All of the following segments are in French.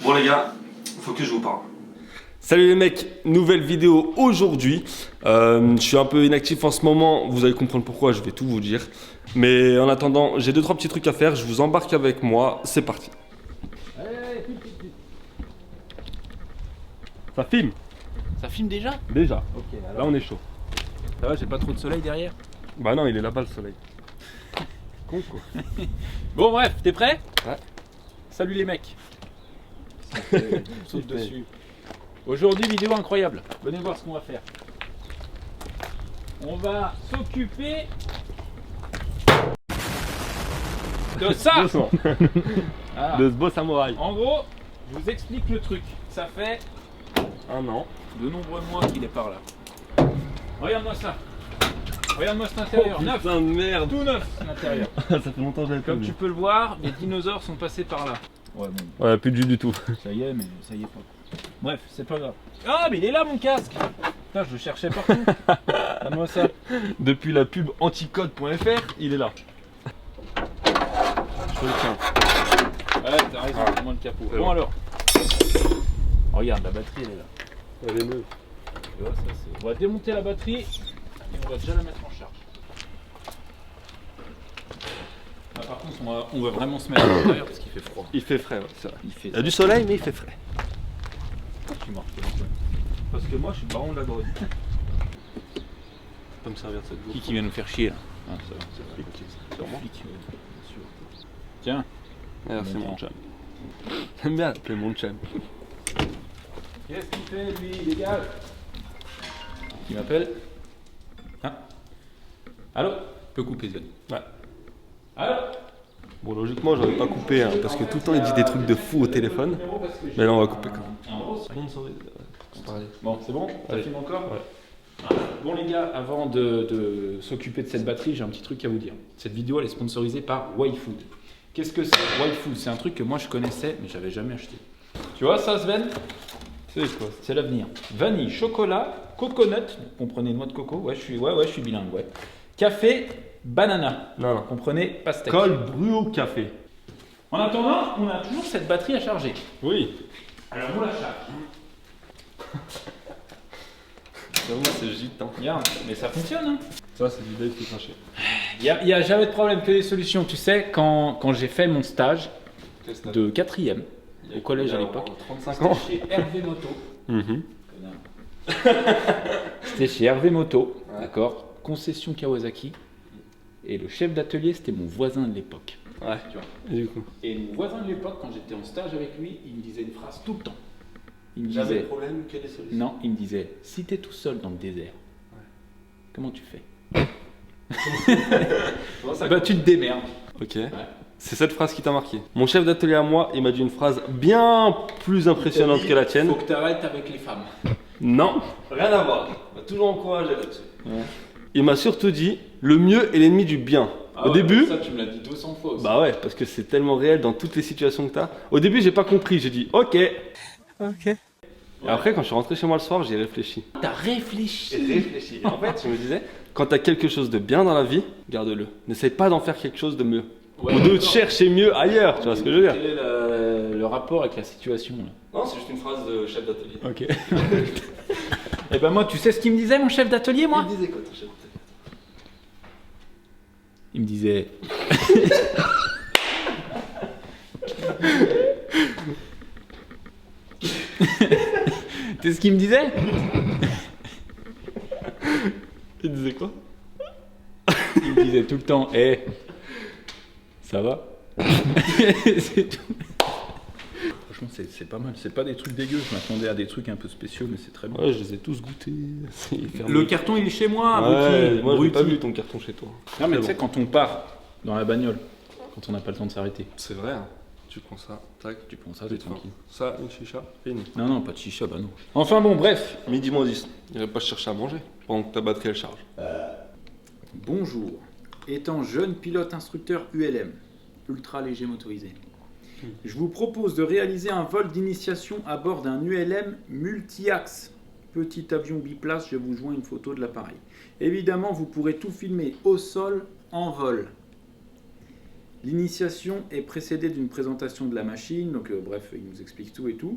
Bon les gars, faut que je vous parle. Salut les mecs, nouvelle vidéo aujourd'hui. Je suis un peu inactif en ce moment, vous allez comprendre pourquoi, je vais tout vous dire. Mais en attendant, j'ai 2-3 petits trucs à faire, je vous embarque avec moi, c'est parti. Ça filme? Ça filme déjà? Déjà. Ok, Là on est chaud. Ça va, j'ai pas trop de soleil derrière? Bah non, il est là-bas le soleil. Con quoi. Bon bref, t'es prêt? Ouais. Salut les mecs. On saute dessus. Aujourd'hui, vidéo incroyable. Venez voir ce qu'on va faire. On va s'occuper de ça. Doucement. Ah. De ce beau samouraï. En gros, je vous explique le truc. Ça fait Un an. de nombreux mois qu'il est par là. Regarde-moi ça. Regarde-moi cet intérieur. Neuf. Putain de merde. Tout neuf l'intérieur. Ça fait longtemps que je l'avais pas Comme vu. tu peux le voir, les dinosaures sont passés par là. Ouais, bon. Ouais, plus de jus du tout. Ça y est, mais ça y est pas. Bref, c'est pas grave. Ah, mais il est là mon casque. Putain, je le cherchais partout. Donne-moi ça. Depuis la pub anticode.fr, il est là. Je te le tiens. Ouais, t'as raison, c'est moins le capot. C'est Bon bon. alors. Regarde, la batterie elle est là. Elle est neuve. Tu vois, ça, on va démonter la batterie et on va déjà la mettre en charge. Ah, par contre, on va vraiment se mettre à l'intérieur parce qu'il fait froid. Il fait frais, ouais, c'est vrai. Il fait Il y a du soleil, mais il fait frais. Tu marques. Parce que moi, je suis le baron de la grotte. Tu peux me servir de cette bouffe. Qui vient nous faire chier là? Ah, ça va. C'est flic, sûrement. Flic, bien sûr. Tiens. Merci Bon mon temps. chum. J'aime bien appeler mon chum. Qu'est-ce qu'il fait lui? Dégage. Qui m'appelle? Hein? Allô? Peut couper Zone. Ouais. Allô? Bon, logiquement, j'aurais pas coupé, hein, parce que tout le temps, il dit des trucs de fou au téléphone. Mais là, on va couper quand même. Bon, c'est bon? Ça Allez. filme encore? Ouais. Bon les gars, avant de s'occuper de cette batterie, j'ai un petit truc à vous dire. Cette vidéo elle est sponsorisée par YFood. Qu'est-ce que c'est? YFood, c'est un truc que moi je connaissais mais j'avais jamais acheté. Tu vois ça Sven? C'est quoi? C'est l'avenir. Vanille, chocolat, coconut, comprenez noix de coco, ouais je suis bilingue, ouais. Café, banana, Non, non. comprenez pastèque. Col brûlé au café. En attendant, on a toujours cette batterie à charger. Oui. Alors on la charge. Moi, c'est gitan. Regarde, mais ça fonctionne hein. Ça, c'est du Dave qui craché. Il y a jamais de problème, que des solutions. Tu sais, quand j'ai fait mon stage de 4e au collège à l'époque, 35 ans. chez Hervé Moto. Mhm. C'était chez Hervé Moto, Ouais. d'accord, concession Kawasaki. Et le chef d'atelier, c'était mon voisin de l'époque. Ouais. Tu vois. Et du coup. Et mon voisin de l'époque, quand j'étais en stage avec lui, il me disait une phrase tout le temps. Il me J'avais disait, le problème, quelle est solution? non, il me disait, si t'es tout seul dans le désert, Ouais. comment tu fais? Ça Bah tu te démerdes. Ok. C'est cette phrase qui t'a marqué. Mon chef d'atelier à moi, il m'a dit une phrase bien plus impressionnante que la tienne. Faut que t'arrêtes avec les femmes. Non, rien à voir. Il m'a toujours encouragé là-dessus. Ouais. Il m'a surtout dit, le mieux est l'ennemi du bien. Au début, Ça tu me l'as dit 200 fois aussi. bah ouais, parce que c'est tellement réel dans toutes les situations que t'as. Au début, j'ai pas compris, j'ai dit ok. Ok. Et après, quand je suis rentré chez moi le soir, j'ai réfléchi. T'as réfléchi. Réfléchi. En fait, je me disais, quand t'as quelque chose de bien dans la vie, garde-le. N'essaye pas d'en faire quelque chose de mieux. Ouais, Ou de d'accord. chercher mieux ailleurs, tu vois ce que je veux dire. Quel est le rapport avec la situation là? Non, c'est juste une phrase de chef d'atelier. Ok. Et ben moi, tu sais ce qu'il me disait mon chef d'atelier moi? Il disait quoi ton chef d'atelier? Il me disait. Tu sais ce qu'il me disait? Il disait quoi? Il me disait tout le temps, hé, ça va? C'est tout. Franchement, c'est pas mal. C'est pas des trucs dégueux. Je m'attendais à des trucs un peu spéciaux, mais c'est très bon. Ouais, je les ai tous goûtés. C'est hyper Le bon. carton, il est chez moi. Ouais, abruti, moi j'ai pas abruti. vu ton carton chez toi. Non, mais C'est tu sais, bon. quand on part dans la bagnole, quand on n'a pas le temps de s'arrêter, C'est vrai, hein. Tu prends ça, tac, tu prends ça, t'es tranquille. Ça, une chicha, fini. Non, non, pas de chicha, bah non. Enfin bon, bref. Midi moins 10. J'irai pas chercher à manger pendant que ta batterie elle charge. Bonjour. Étant jeune pilote instructeur ULM, ultra léger motorisé, je vous propose de réaliser un vol d'initiation à bord d'un ULM multi-axe. Petit avion biplace, je vous joins une photo de l'appareil. Évidemment, vous pourrez tout filmer au sol, en vol. L'initiation est précédée d'une présentation de la machine, donc bref, il nous explique tout et tout.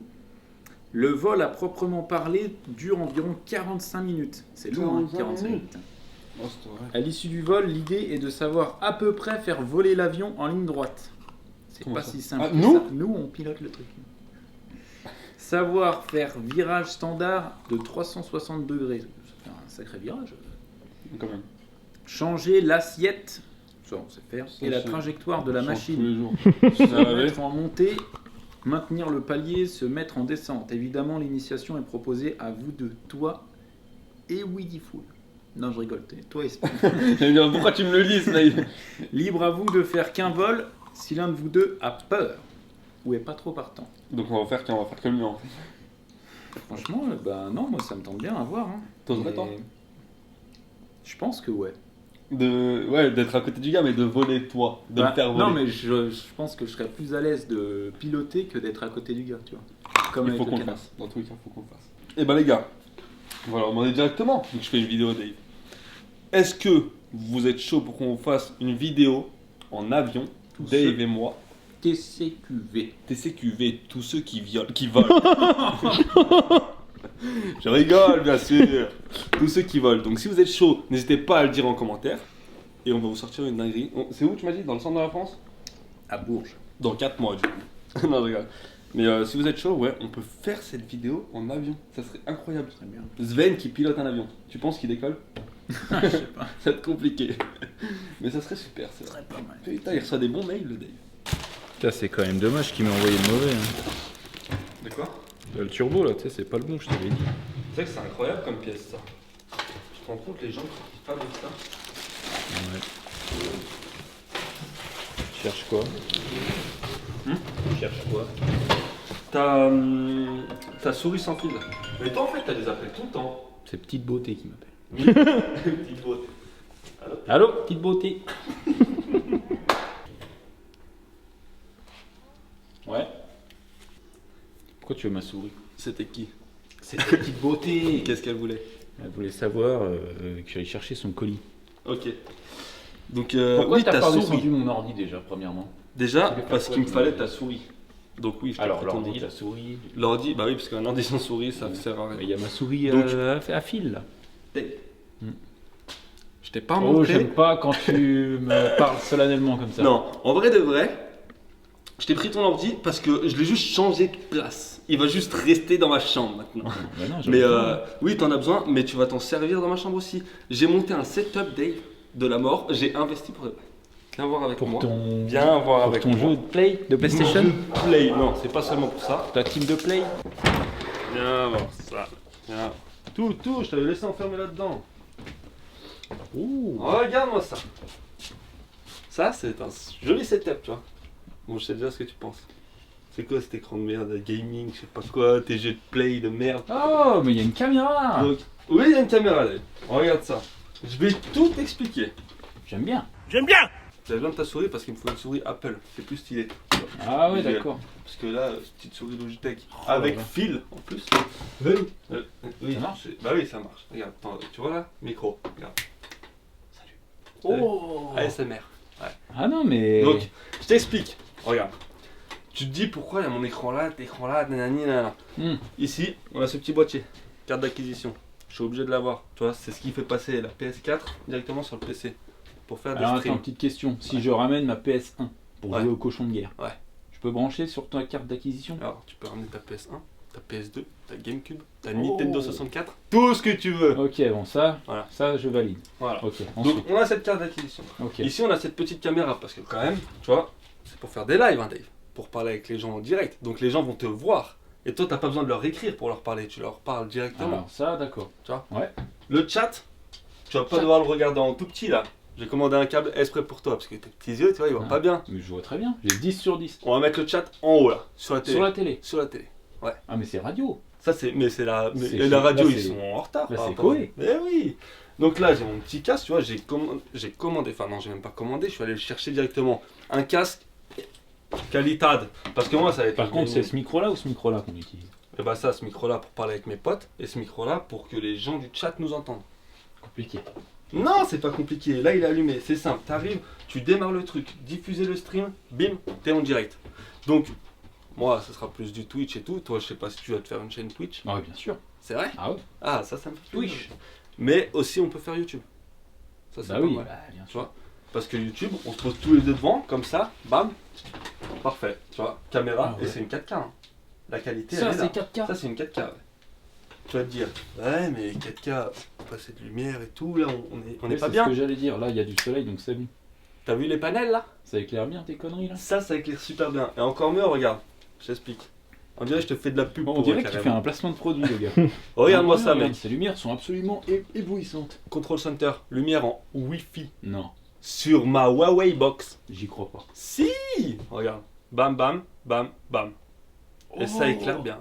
Le vol à proprement parler dure environ 45 minutes. C'est long, hein, 45 minutes. Oh, c'est vrai. À l'issue du vol, l'idée est de savoir à peu près faire voler l'avion en ligne droite. C'est Comment pas ça? si simple Ah, que nous ça. Nous, on pilote le truc. Savoir faire virage standard de 360 degrés. Ça fait un sacré virage. Quand même. Changer l'assiette, ça on sait faire, Ça, et la c'est- trajectoire de la On change machine. tous les jours. Se mettre en montée, maintenir le palier, se mettre en descente. Évidemment, l'initiation est proposée à vous deux, toi et Weedy Fool. Non, je rigole, toi et Spin. Pourquoi tu me le lis, Snape? Libre à vous de faire qu'un vol si l'un de vous deux a peur ou est pas trop partant. Donc on va faire que le mien. Franchement, bah non, moi ça me tente bien à voir. Hein. T'oserais, Mais toi? Je pense que ouais. Ouais, d'être à côté du gars, mais de voler toi. De Bah, le faire voler. non, mais je pense que je serais plus à l'aise de piloter que d'être à côté du gars, tu vois. Comme il avec faut le qu'on le canard. fasse. Dans tous les cas, il faut qu'on le fasse. Et bah les gars, voilà, on en est directement, vu que je fais une vidéo Dave. Est-ce que vous êtes chaud pour qu'on fasse une vidéo en avion, Tous Dave ceux- et moi, TCQV. TCQV, tous ceux qui volent. Je rigole, bien sûr. Tous ceux qui volent. Donc si vous êtes chaud, n'hésitez pas à le dire en commentaire. Et on va vous sortir une dinguerie. C'est où tu m'as dit? Dans le centre de la France? À Bourges. Dans 4 mois du coup. Non, je rigole. Mais si vous êtes chaud, ouais, on peut faire cette vidéo en avion. Ça serait incroyable. Très bien. Sven qui pilote un avion. Tu penses qu'il décolle? Je sais pas. Ça va être compliqué. Mais ça serait super, c'est vrai. Très pas mal. Putain, il reçoit des bons mails, le Dave. Putain, c'est quand même dommage qu'il m'ait envoyé le mauvais. Hein. De quoi? Le turbo là, tu sais, c'est pas le bon, je t'avais dit. Tu sais que c'est incroyable comme pièce, ça. Tu te rends compte, les gens qui fabriquent ça? Ouais. Tu cherches quoi? Tu cherches quoi? Ta souris sans fil. Mais toi, en fait, t'as des appels tout le temps. C'est Petite Beauté qui m'appelle. Petite beauté. Allô, Petite Beauté. Ouais. Pourquoi tu veux ma souris? C'était qui? C'était Petite Beauté. Qu'est-ce qu'elle voulait? Elle voulait savoir que j'allais chercher son colis. Ok. Donc, Pourquoi oui, t'as ta pas souris. descendu mon ordi déjà, premièrement? Déjà, Tu veux faire parce quoi, qu'il me tu fallait veux ta dire? souris. Donc, oui, je t'ai Alors, pris ton l'ordi, ordi. la souris. L'ordi, bah oui, parce qu'un ordi sans souris, ça sert à rien. Il y a ma souris Donc- à fil là. Je t'ai pas Oh, montré. j'aime pas quand tu me parles solennellement comme ça. Non, en vrai de vrai, je t'ai pris ton ordi parce que je l'ai juste changé de place. Il va juste rester dans ma chambre maintenant. Bah non, j'en Mais ai pas. oui, t'en as besoin, mais tu vas t'en servir dans ma chambre aussi. J'ai monté un setup, Dave, de la mort. J'ai investi pour. Viens voir avec Pour moi. ton, Viens voir pour avec ton moi. jeu de play de PlayStation. Mon jeu de Play, non, c'est pas seulement pour ça. Ta team de play. Viens voir ça. Viens. Tout, je t'avais laissé enfermer là-dedans. Ouh. Regarde-moi ça. Ça, c'est un joli setup, tu vois. Bon, je sais déjà ce que tu penses. C'est quoi cet écran de merde, gaming, je sais pas quoi, tes jeux de play de merde. Oh, mais il y a une caméra. Donc, oui, il y a une caméra là. Regarde ça. Je vais tout t'expliquer. J'aime bien. J'ai besoin de ta souris parce qu'il me faut une souris Apple. C'est plus stylé. Ah ouais, Visuel. d'accord. Parce que là, petite souris Logitech. Oh, avec ouais. fil en plus. Oui. Oui, Ça marche Bah oui, ça marche. Regarde, attends, tu vois là? Micro. Regarde. Oh. ASMR. Ah non, mais. Donc, je t'explique. Regarde. Tu te dis pourquoi il y a mon écran là, cet écran là, nanani, nanana. Hmm. Ici, on a ce petit boîtier. Carte d'acquisition. Je suis obligé de l'avoir. Tu vois, c'est ce qui fait passer la PS4 directement sur le PC. Pour faire des Alors attends, streams. petite question. Si je ramène ma PS1 pour Ouais. jouer au cochon de guerre, Ouais. je peux brancher sur ta carte d'acquisition? Alors, tu peux ramener ta PS1, ta PS2, ta GameCube, ta Oh. Nintendo 64, tout ce que tu veux. Ok, bon, ça, Voilà. ça je valide. Voilà. Ok, Donc, ensuite. on a cette carte d'acquisition. Ok. Ici, on a cette petite caméra parce que, quand même, tu vois, c'est pour faire des lives, hein, Dave. Pour parler avec les gens en direct. Donc, les gens vont te voir. Et toi, t'as pas besoin de leur écrire pour leur parler. Tu leur parles directement. Alors ça, d'accord. Tu vois. Ouais. Le chat, tu vas pas Chat. devoir le regarder en tout petit là. J'ai commandé un câble exprès pour toi parce que tes petits yeux, tu vois, ils voient Ah. pas bien. Mais je vois très bien. J'ai 10 sur 10. On va mettre le chat en haut là, sur la télé. Sur la télé. Sur la télé. Ah mais c'est radio. Ça c'est, mais c'est la, mais- C'est et la radio là, ils c'est- sont en retard. là, par c'est rapport à- Koé. Mais oui. Donc là j'ai mon petit casque, tu vois, j'ai commandé, enfin non j'ai même pas commandé, je suis allé le chercher directement. Un casque qualitad. Parce que moi ça va être. Par contre, c'est ce micro-là ou ce micro-là qu'on utilise? Et bah ça, ce micro là pour parler avec mes potes et ce micro là pour que les gens du chat nous entendent. Compliqué. Non, c'est pas compliqué. Là, il est allumé. C'est simple. T'arrives, tu démarres le truc, diffuser le stream, bim, t'es en direct. Donc, moi, ça sera plus du Twitch et tout. Toi, je sais pas si tu vas te faire une chaîne Twitch. Ah oui, bien sûr. C'est vrai? Ah ouais. Ah, ça me fait Twitch. plaisir. Mais aussi, on peut faire YouTube. Ça, c'est Bah pas oui, mal. bah, bien Tu sûr. vois? Parce que YouTube, on se pose tous les deux devant, comme ça, bam, parfait. Tu vois? Caméra, Ah ouais. et c'est une 4K. Hein. La qualité, Ça, elle est là. c'est 4K. Ça, c'est une 4K. Ouais. Tu vas te dire, ouais, mais 4K, passer de lumière et tout, là, on est pas C'est bien. ce que j'allais dire. Là, il y a du soleil, donc c'est bon. T'as vu les panels là? Ça éclaire bien tes conneries là. Ça éclaire super bien. Et encore mieux, regarde, je t'explique. On dirait que je te fais de la pub Bon, on pour dirait eux, que tu fais carrément. un placement de produit, le gars. Regarde-moi ça, Regarde, mec. Ces lumières sont absolument éblouissantes. Control Center, lumière en Wi-Fi Non, sur ma Huawei Box. j'y crois pas. Si! Regarde. Bam, bam, bam, bam. Et ça Oh. éclaire bien.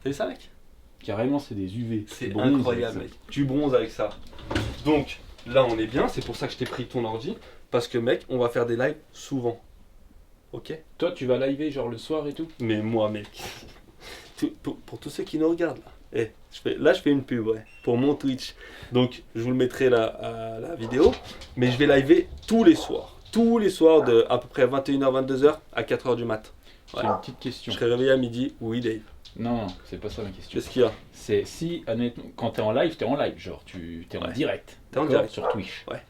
T'as vu ça, mec? Carrément, c'est des UV. C'est bronze incroyable, avec mec. Tu bronzes avec ça. Donc, là, on est bien. C'est pour ça que je t'ai pris ton ordi. Parce que, mec, on va faire des lives souvent. Ok? ça. Toi, tu vas liver genre le soir et tout. Mais moi, mec, pour tous ceux qui nous regardent, là, je fais une pub, ouais, pour mon Twitch. Donc, je vous le mettrai là, à la vidéo. Mais je vais liver tous les soirs. Tous les soirs de à peu près 21h, 22h à 4h du mat. J'ai Ouais. une petite question. Je serai réveillé à midi. Oui, Dave. Non, c'est pas ça ma question. Qu'est-ce qu'il y a? C'est si, honnêtement, quand t'es en live, genre tu t'es en Ouais. direct. T'es en d'accord, direct. sur Twitch. Ouais.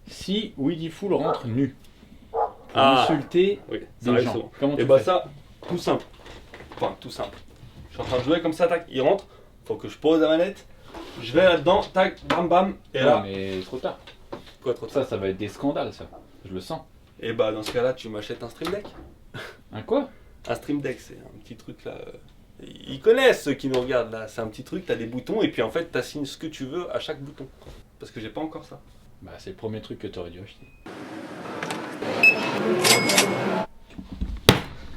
Si Weedy Fool rentre nu pour Ah. insulter Oui, ça des arrive gens, souvent. comment Et tu bah fais? ça, tout simple. Enfin, tout simple. Je suis en train de jouer comme ça, tac, il rentre. Faut que je pose la manette. Je vais là-dedans, tac, bam bam. Et Non, là, mais trop tard. quoi trop de ça? Ça va être des scandales, ça. Je le sens. Et bah dans ce cas-là, tu m'achètes un Stream Deck. Un quoi? Un Stream Deck, c'est un petit truc là. Ils connaissent ceux qui nous regardent là. C'est un petit truc, t'as des boutons et puis en fait, t'assignes ce que tu veux à chaque bouton. Parce que j'ai pas encore ça. Bah, c'est le premier truc que t'aurais dû acheter.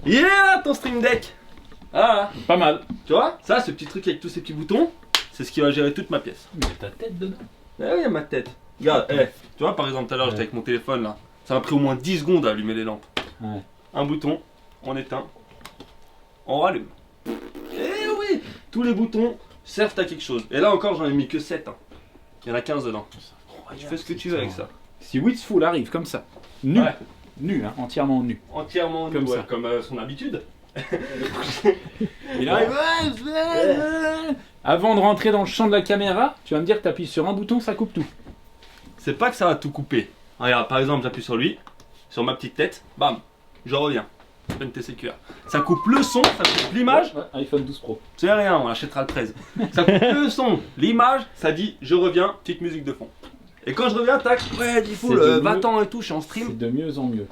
Yeah, ton Stream Deck! Ah, Pas mal. tu vois, ça, ce petit truc avec tous ces petits boutons, c'est ce qui va gérer toute ma pièce. Mais ta tête dedans. Ah oui, il y a ma tête. Regarde, tu vois, par exemple, tout à l'heure, j'étais avec mon téléphone là. Ça m'a pris au moins 10 secondes à allumer les lampes. Ouais. Un bouton, on éteint, on rallume. Eh oui, tous les boutons servent à quelque chose. Et là encore, j'en ai mis que 7. Hein. Il y en a 15 dedans. Tu fais ce que tu veux avec ça. Si Weedy Fool arrive comme ça, nu, Ouais. nu, hein, entièrement nu. Entièrement Comme comme, ça. comme son habitude. Il arrive. Avant de rentrer dans le champ de la caméra, tu vas me dire que t'appuies sur un bouton, ça coupe tout. C'est pas que ça va tout couper. Regarde, par exemple, j'appuie sur lui, sur ma petite tête, bam, je reviens. NTCQR. Ça coupe le son, ça coupe l'image. Ouais, iPhone 12 Pro. C'est rien, on achètera le 13. Ça coupe le son, l'image, ça dit je reviens, petite musique de fond. Et quand je reviens, tac, ouais, dis fou, C'est de mieux. va-t'en et tout, je suis en C'est stream. de mieux en mieux.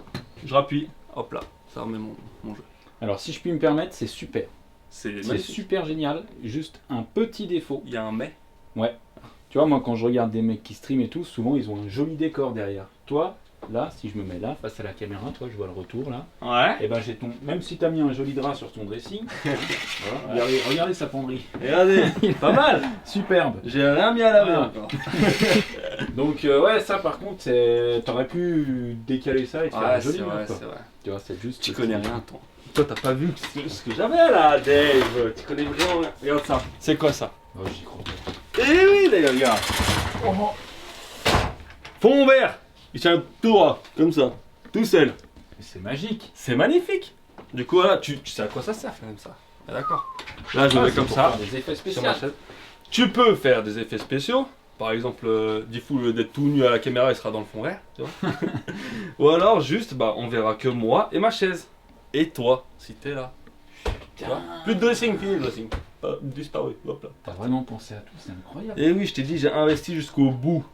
Je rappuie, hop là, ça remet mon jeu. Alors si je puis me permettre, c'est super. C'est C'est magnifique. super génial. Juste un petit défaut. Il y a un mais. Tu vois, moi quand je regarde des mecs qui stream et tout, souvent ils ont un joli décor derrière. Toi, là, si je me mets là, face à la caméra, toi, je vois le retour là. Ouais. Et ben j'ai ton. Même si t'as mis un joli drap sur ton dressing, voilà, regardez sa penderie. Regardez, pas mal. Superbe. J'ai rien mis à laver Ah. encore. Donc ouais, ça par contre, t'aurais pu décaler ça et te faire un Ouais, joli c'est mur, vrai, quoi. c'est vrai. Tu vois, c'est juste. Tu connais rien, toi. Toi, t'as pas vu ce que j'avais là, Dave. Tu connais vraiment rien. Regarde ça. C'est quoi ça? Oh, j'y crois pas. Eh oui, d'ailleurs, regarde. Fond vert. Il tient tout droit, comme ça, tout seul. Mais c'est magique. C'est magnifique. Du coup, voilà, tu sais à quoi ça sert, quand même ça. Ah, d'accord. Là, je le mets comme ça. Des effets Sur spéciaux. ma chaise. Tu peux faire des effets spéciaux. Par exemple, Diffoul, au lieu d'être tout nu à la caméra, il sera dans le fond vert. Tu vois. Ou alors, juste, bah, on verra que moi et ma chaise. Et toi, si t'es là. Tu vois. Plus de dressing, fini le dressing. Disparu. Hop là. T'as vraiment pensé à tout, c'est incroyable. Et oui, je t'ai dit, j'ai investi jusqu'au bout.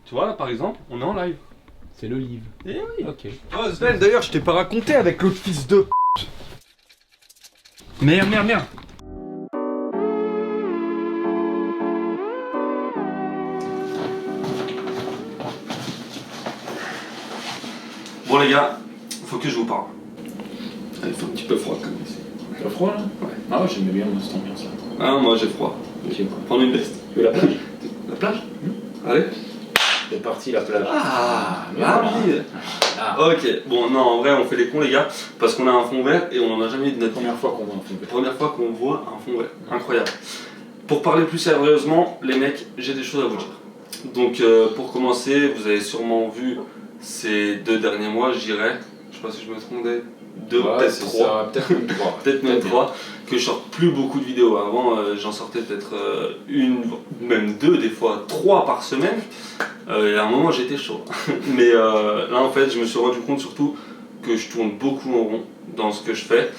Tu vois, là, par exemple, on est en live. C'est le livre. Eh oui. Ok. Oh, Sven, d'ailleurs, je t'ai pas raconté avec l'autre fils de. Merde. Bon les gars, faut que je vous parle. Il fait un petit peu froid comme ici. T'as froid là? Ouais. Ah ouais, j'aimais bien cette ambiance là. Ah moi j'ai froid. Ok. Prendre une veste. Tu veux la plage? La plage Allez. C'est parti la plage. Ah, voilà. rapide. Ok, bon non en vrai on fait les cons les gars, parce qu'on a un fond vert et on en a jamais eu de notre vie. Première fois qu'on voit un film. Première fois qu'on voit un fond vert. Incroyable. Pour parler plus sérieusement, les mecs, j'ai des choses à vous dire. Donc pour commencer, vous avez sûrement vu ces 2 derniers mois, je dirais, je sais pas si je me trompe, 2, Ouais, peut-être c'est 3. ça, peut-être même 3. Peut-être même 3, que je sorte plus beaucoup de vidéos. Avant, j'en sortais peut-être une, même 2 des fois, 3 par semaine. Et à un moment, j'étais chaud. Mais là, en fait, je me suis rendu compte surtout que je tourne beaucoup en rond dans ce que je fais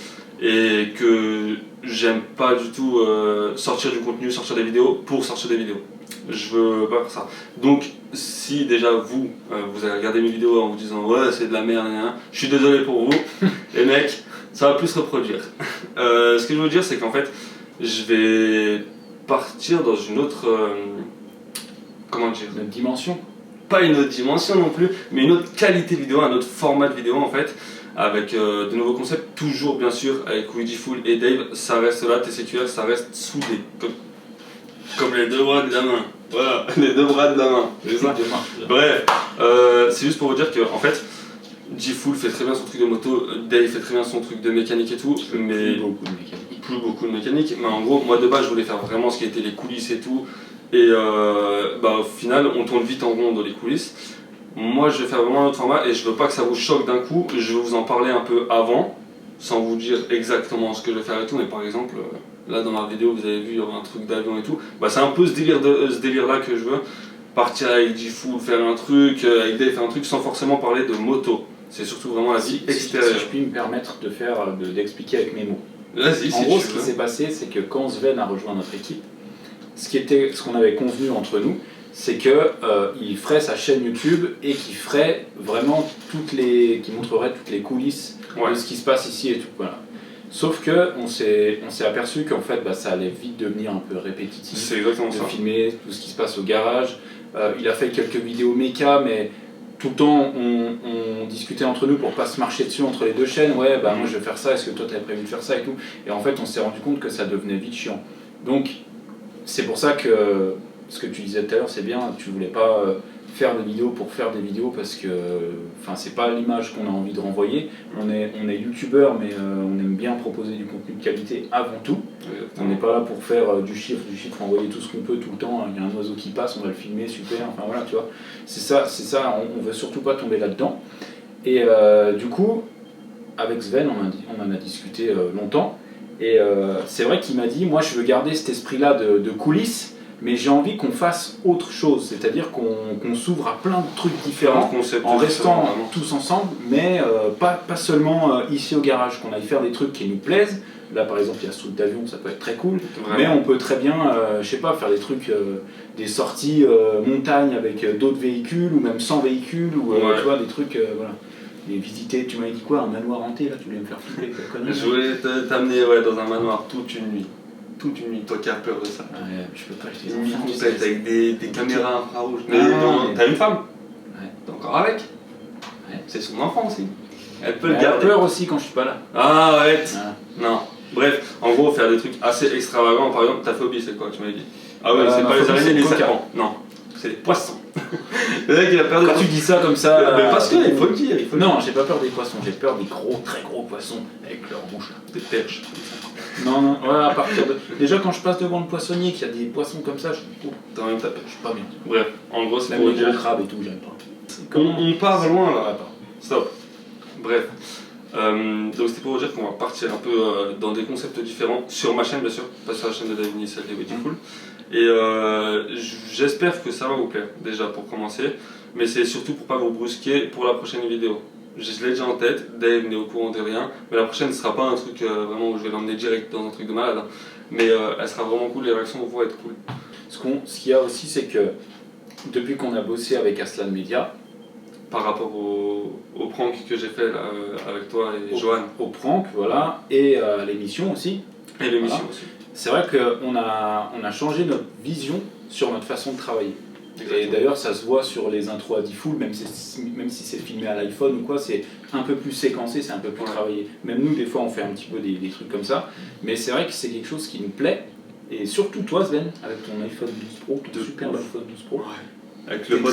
et que j'aime pas du tout sortir du contenu, sortir des vidéos pour sortir des vidéos. Je veux pas faire ça. Donc, si déjà vous avez regardé mes vidéos en vous disant ouais, c'est de la merde, je suis désolé pour vous, les mecs, ça va plus se reproduire. Ce que je veux dire, c'est qu'en fait, je vais partir dans une autre. Comment dire ? Notre dimension. Pas une autre dimension non plus, mais une autre qualité vidéo, un autre format de vidéo en fait, avec de nouveaux concepts, toujours bien sûr avec Ouijiful et Dave, ça reste là, TCQR, ça reste soudé, comme les 2 bras de la main. Voilà, les 2 bras de la main, c'est ça. Bref, c'est juste pour vous dire que en fait, G-Full fait très bien son truc de moto, Dave fait très bien son truc de mécanique et tout, mais plus beaucoup de mécanique. Mais en gros, moi de base, je voulais faire vraiment ce qui était les coulisses et tout. Et au final, on tourne vite en rond dans les coulisses. Moi, je vais faire vraiment un autre format et je veux pas que ça vous choque d'un coup. Je vais vous en parler un peu avant, sans vous dire exactement ce que je vais faire et tout. Mais par exemple, là dans la vidéo, vous avez vu, il y aura un truc d'avion et tout. C'est un peu ce délire-là que je veux. Partir avec G-Full, faire un truc, avec Dave, faire un truc sans forcément parler de moto. C'est surtout vraiment la vie extérieure. Si je puis me permettre d'expliquer avec mes mots. Vas-y, En gros, ce qui s'est passé, c'est que quand Sven a rejoint notre équipe, ce qu'on avait convenu entre nous, c'est qu'il ferait sa chaîne YouTube et qu'il ferait vraiment qu'il montrerait toutes les coulisses de ce qui se passe ici et tout. Voilà. Sauf qu'on s'est aperçu qu'en fait ça allait vite devenir un peu répétitif. C'est exactement ça. De filmer tout ce qui se passe au garage. Il a fait quelques vidéos méca, mais tout le temps on discutait entre nous pour pas se marcher dessus entre les 2 chaînes. Ouais, moi je vais faire ça, est-ce que toi t'avais prévu de faire ça et tout. Et en fait on s'est rendu compte que ça devenait vite chiant. Donc c'est pour ça que ce que tu disais tout à l'heure, c'est bien, tu voulais pas faire des vidéos pour faire des vidéos parce que c'est pas l'image qu'on a envie de renvoyer. On est youtubeur, mais on aime bien proposer du contenu de qualité avant tout. On n'est pas là pour faire du chiffre, envoyer tout ce qu'on peut tout le temps. Il y a un oiseau qui passe, on va le filmer, super, enfin voilà, tu vois. C'est ça, on veut surtout pas tomber là-dedans. Et du coup, avec Sven, on en a discuté longtemps. Et c'est vrai qu'il m'a dit, moi je veux garder cet esprit-là de coulisses, mais j'ai envie qu'on fasse autre chose, c'est-à-dire qu'on s'ouvre à plein de trucs différents, en restant tous ensemble, mais pas seulement ici au garage, qu'on aille faire des trucs qui nous plaisent. Là par exemple il y a ce truc d'avion, ça peut être très cool, mais on peut très bien, je sais pas, faire des trucs, des sorties montagne avec d'autres véhicules, ou même sans véhicules, ou tu vois, des trucs, voilà. Et visiter, tu m'avais dit quoi, un manoir hanté là, tu voulais me faire flipper, je voulais t'amener dans un manoir toute une nuit, toi qui as peur de ça. Ouais, je peux pas, je Une nuit complète avec des caméras infrarouges. Non, t'as une femme. Ouais. T'es encore avec. Ouais. C'est son enfant aussi. Elle peut le le garder. Elle a peur aussi quand je suis pas là. Ah ouais. Voilà. Non. Bref, en gros, faire des trucs assez extravagants. Par exemple, ta phobie, c'est quoi, tu m'avais dit? Ah ouais, c'est pas les araignées, les serpents. Non, c'est les poissons. Le mec, il a peur de. Quand tu dis ça comme ça. Mais parce qu'il faut le dire. Non, j'ai pas peur des poissons, j'ai peur des gros, très gros poissons avec leur bouche là. Des perches. Non, ouais, à partir de. Déjà, quand je passe devant le poissonnier, qu'il y a des poissons comme ça, je me dis, T'as même ta pêche. je suis pas bien. Bref, en gros, c'est Même pour les dire. gros crabes et tout, j'aime pas. On part loin là. Attends. Stop. Bref. Donc c'était pour vous dire qu'on va partir un peu dans des concepts différents sur ma chaîne bien sûr, pas sur la chaîne de David initiale des Ouijiful. Et j'espère que ça va vous plaire déjà pour commencer, mais c'est surtout pour pas vous brusquer pour la prochaine vidéo. Je l'ai déjà en tête, Dave n'est au courant de rien, mais la prochaine ne sera pas un truc vraiment où je vais l'emmener direct dans un truc de malade, hein. Mais elle sera vraiment cool, les réactions vont être cool. Ce qu'il y a aussi, c'est que depuis qu'on a bossé avec Aslan Media, par rapport au prank que j'ai fait là, avec toi et Johan. Au prank, voilà, et à l'émission aussi. Et l'émission aussi. C'est vrai qu'on a changé notre vision sur notre façon de travailler. Exactement. Et d'ailleurs, ça se voit sur les intros à Diffoul, même si c'est filmé à l'iPhone ou quoi, c'est un peu plus séquencé, c'est un peu plus travaillé. Même nous, des fois, on fait un petit peu des trucs comme ça. Mais c'est vrai que c'est quelque chose qui nous plaît. Et surtout toi, Sven, avec ton iPhone 12 Pro, ton superbe iPhone 12 Pro. Ouais. Avec le mode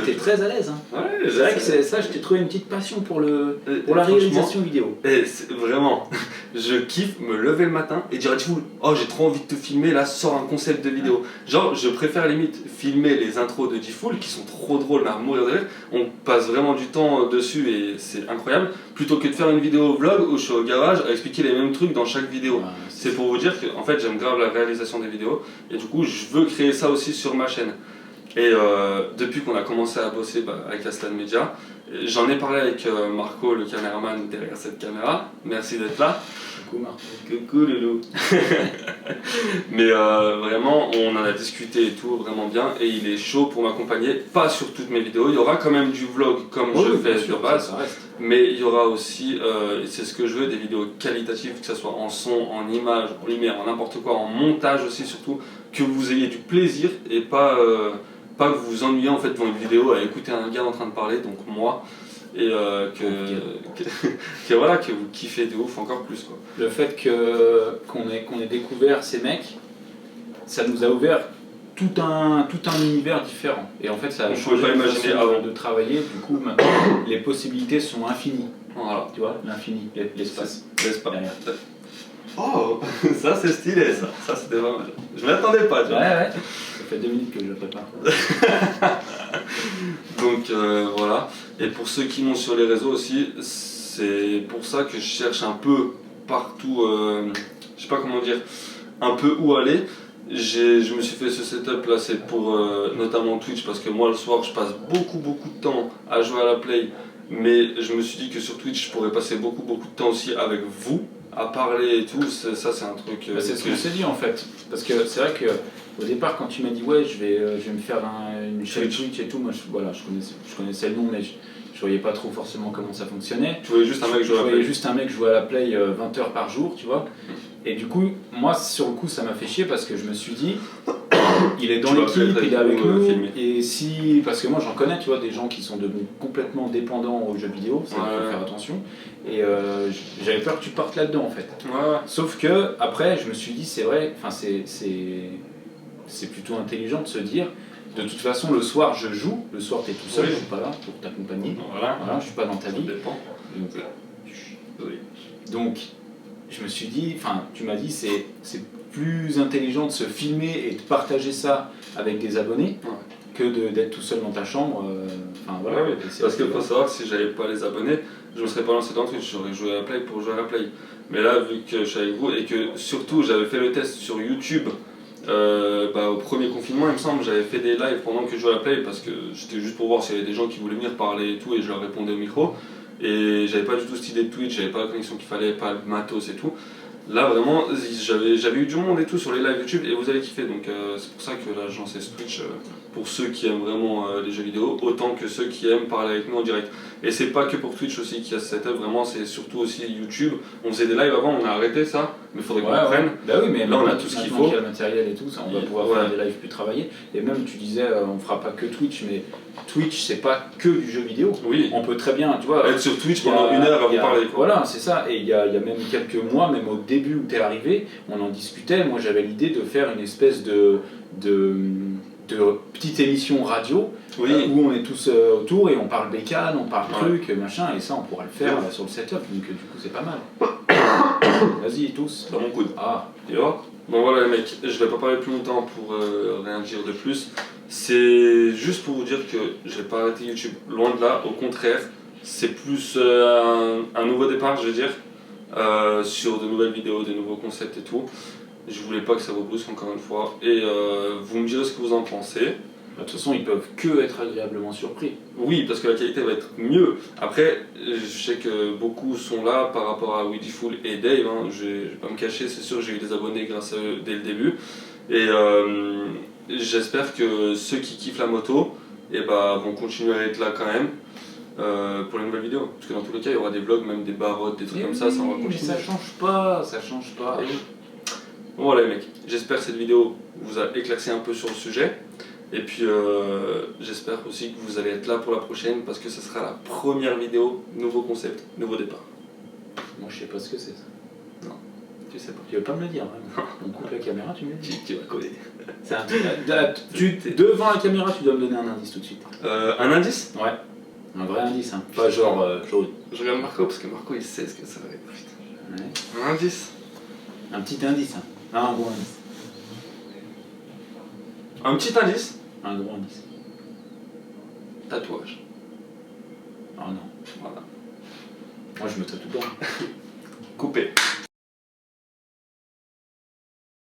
t'es très à l'aise. Hein. Ouais, c'est vrai que ça, je t'ai trouvé une petite passion pour la réalisation vidéo. Et c'est vraiment, je kiffe me lever le matin et dire à Diffoul, oh j'ai trop envie de te filmer, là sors un concept de vidéo. Genre je préfère limite filmer les intros de Diffoul qui sont trop drôles à mourir de rire, on passe vraiment du temps dessus et c'est incroyable, plutôt que de faire une vidéo vlog où je suis au garage à expliquer les mêmes trucs dans chaque vidéo. Ouais, c'est pour vous dire que en fait j'aime grave la réalisation des vidéos et du coup je veux créer ça aussi sur ma chaîne. Et depuis qu'on a commencé à bosser avec Aslan Media, j'en ai parlé avec Marco, le caméraman derrière cette caméra. Merci d'être là. Coucou Marco. Coucou Loulou. Mais vraiment, on en a discuté et tout, vraiment bien. Et il est chaud pour m'accompagner. Pas sur toutes mes vidéos. Il y aura quand même du vlog comme je fais sur base. Ça reste. Mais il y aura aussi, et c'est ce que je veux, des vidéos qualitatives, que ce soit en son, en image, en lumière, en n'importe quoi, en montage aussi surtout. Que vous ayez du plaisir et pas que vous vous ennuyez en fait devant une vidéo à écouter un gars en train de parler, donc moi, et que voilà, que vous kiffez de ouf encore plus quoi. Le fait qu'on ait découvert ces mecs, ça nous a ouvert tout un univers différent. Et en fait, ça a changé la façon avant de travailler. Du coup, maintenant, les possibilités sont infinies. Voilà. Tu vois, l'infini, l'espace. L'espace. Oh, ça c'est stylé ça. Ça c'était pas mal. Je m'y attendais pas, tu vois. Ouais. Ça fait 2 minutes que je le prépare. Donc voilà. Et pour ceux qui m'ont sur les réseaux aussi, c'est pour ça que je cherche un peu partout, je sais pas comment dire, un peu où aller. Je me suis fait ce setup là, c'est pour notamment Twitch, parce que moi le soir je passe beaucoup de temps à jouer à la Play, mais je me suis dit que sur Twitch je pourrais passer beaucoup de temps aussi avec vous, à parler et tout. Ça c'est un truc... c'est ce que je t'ai dit en fait, parce que c'est vrai que au départ quand tu m'as dit ouais je vais me faire une chaîne Twitch et tout, moi je connaissais le nom mais je voyais pas trop forcément comment ça fonctionnait. Tu voyais juste un mec jouer à la Play. Je voyais juste un mec jouer à la Play 20 heures par jour, tu vois. Et du coup, moi sur le coup ça m'a fait chier parce que je me suis dit, il est dans l'équipe, il est avec nous, et si... Parce que moi j'en connais, tu vois, des gens qui sont devenus complètement dépendants aux jeux vidéo, ça il faut faire attention. Et j'avais peur que tu partes là-dedans en fait. Ouais. Sauf que après je me suis dit, c'est vrai, enfin c'est plutôt intelligent de se dire, de toute façon le soir je joue, le soir t'es tout seul, je suis pas là pour t'accompagner, voilà, je suis pas dans ta vie. Donc je me suis dit, enfin tu m'as dit c'est plus intelligent de se filmer et de partager ça avec des abonnés que d'être tout seul dans ta chambre. Voilà. Ouais, parce qu'il faut savoir que si j'avais pas les abonnés, je me serais pas lancé dans le truc, j'aurais joué à la Play pour jouer à la Play. Mais là, vu que je suis avec vous et que surtout j'avais fait le test sur YouTube au premier confinement, il me semble, j'avais fait des lives pendant que je jouais à la Play parce que c'était juste pour voir s'il y avait des gens qui voulaient venir parler et tout, et je leur répondais au micro. Et j'avais pas du tout cette idée de Twitch, j'avais pas la connexion qu'il fallait, pas le matos et tout. Là vraiment, j'avais eu du monde et tout sur les lives YouTube et vous avez kiffé, donc c'est pour ça que là j'ai lancé ce Twitch pour ceux qui aiment vraiment les jeux vidéo, autant que ceux qui aiment parler avec nous en direct. Et c'est pas que pour Twitch aussi qu'il y a ce setup, vraiment c'est surtout aussi YouTube. On faisait des lives avant, on a arrêté ça, mais il faudrait qu'on reprenne. Bah oui, mais là on a tout ce qu'il faut. Il y a le matériel et tout, ça, on va pouvoir faire des lives plus travaillés. Et même tu disais, on fera pas que Twitch, mais Twitch c'est pas que du jeu vidéo. Oui. On peut très bien, tu vois, être sur Twitch pendant 1 heure à vous parler. Voilà, c'est ça. Et il y a même quelques mois, même au début où tu es arrivé, on en discutait. Moi j'avais l'idée de faire une espèce de petite émission radio où on est tous autour et on parle bécane, on parle truc, machin, et ça on pourra le faire sur le setup, donc du coup c'est pas mal. Vas-y tous. Dans mon coude. Ah. Tu vois. Bon voilà les mecs, je vais pas parler plus longtemps pour rien dire de plus. C'est juste pour vous dire que j'ai pas arrêté YouTube, loin de là, au contraire, c'est plus un nouveau départ je veux dire, sur de nouvelles vidéos, de nouveaux concepts et tout. Je voulais pas que ça vous brusque encore une fois, et vous me direz ce que vous en pensez. De toute façon, ils peuvent que être agréablement surpris. Oui, parce que la qualité va être mieux. Après, je sais que beaucoup sont là par rapport à Diffoul et Dave. Hein. Je vais pas me cacher, c'est sûr, j'ai eu des abonnés grâce à eux dès le début. Et j'espère que ceux qui kiffent la moto vont continuer à être là quand même pour les nouvelles vidéos. Parce que dans tous les cas, il y aura des vlogs, même des barottes, des trucs comme ça, ça va continuer. Mais ça change pas, ça change pas. Bon, voilà les mecs, j'espère que cette vidéo vous a éclairci un peu sur le sujet. Et puis j'espère aussi que vous allez être là pour la prochaine parce que ce sera la première vidéo, nouveau concept, nouveau départ. Moi je sais pas ce que c'est ça. Non, tu sais pas. Tu veux pas me le dire même. On coupe la caméra, tu me le dis. Tu vas coller. C'est devant la caméra, tu dois me donner un indice tout de suite. Un indice? Ouais. Un vrai indice, hein. Pas genre jaune. Je regarde Marco parce que Marco il sait ce que ça va être. Ouais. Un indice. Un petit indice. Hein. Ah, un gros indice. Un petit indice. Un gros indice. Tatouage. Oh non. Voilà. Moi je me tatoue pas. Coupé.